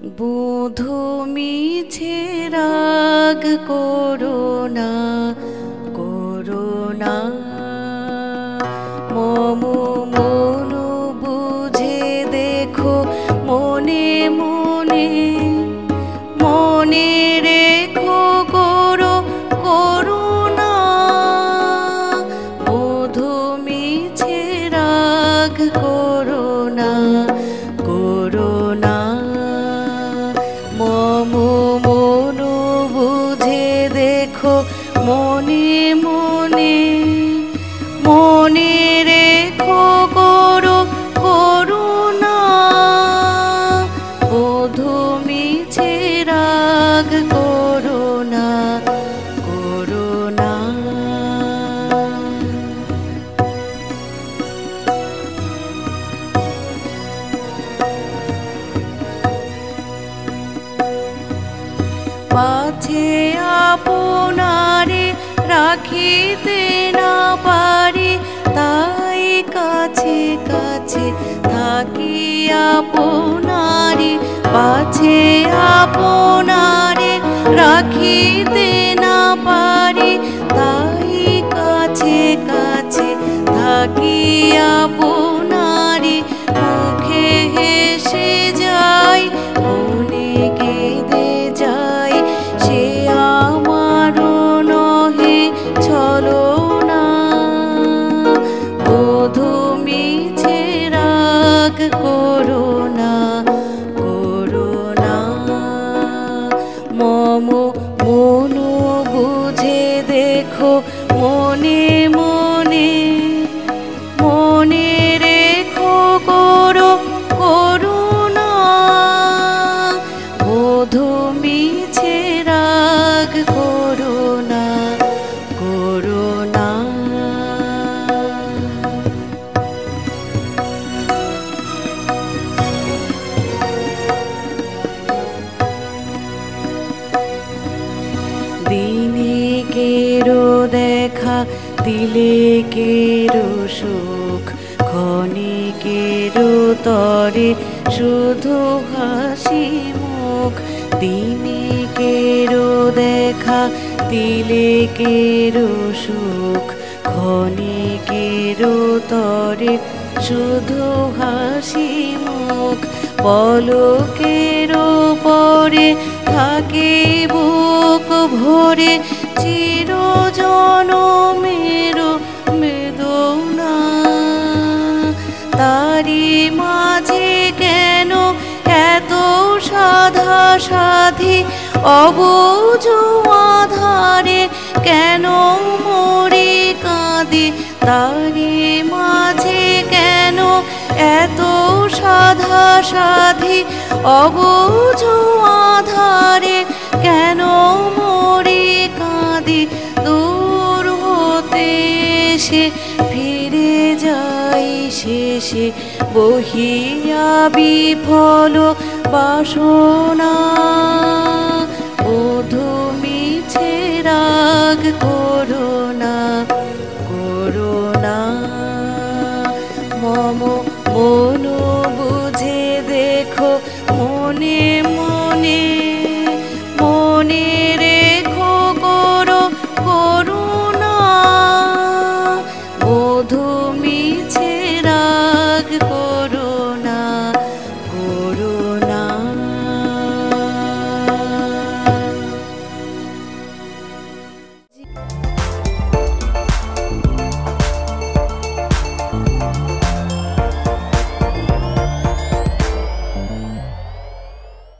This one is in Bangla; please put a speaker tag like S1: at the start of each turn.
S1: বুধু মিছে রাগ করোনা করোনা, মমু মনু বুঝে দেখো মনে মনে, মনে রেখো করো করুণা। বুধু মিছে রাগ করোনা করোনা, মমু মনু বুঝে দেখো মনে মনে, মনে রেখো করো করুণা। বুধু মিছে রাগ করোনা করোনা। পাছে আপনারে রাখিতে না পারি, তাই কাছে কাছে থাকি আপনারে। পাছে আপনারে রাখিতে না পারি, তাই কাছে কাছে থাকি আপনারে। মুখে হেসে যাই, মনে কেঁদে যাই, সে আমারও নহে ছলনা। বুধু মিছে রাগ করোনা করোনা, মমু মনু বুঝে দেখো মনে মনে, মনে রেখো করো করুণা। বুধু মিছে রাগ করোনা করোনা। দিনে কেরো দেখা, দিলে কেরো সুখ, ক্ষণে কেরো তরে শুধু হাসি মুখ। দিনে কেরো দেখা, দিলে কেরো সুখ, ক্ষণে কেরো তরে শুধু হাসি মুখ। পলকেরও পরে থাকে বুক ভরে চিরজনমের বেদনা। তারি মাঝে কেন এত সাধা সাধি, অবুঝ আধারে কেন মরি কাঁদি। তারি মাঝে কেন এত সাধা সাধি, অবুঝ আধারে কেন মরি কাঁদি। দূর হতে এসে ফিরে যাই শেষে, বহিয়া বিফল বাসনা। বুধু মিছে রাগ করোনা করোনা, মমু মনু বুঝে দেখো মনে মনে।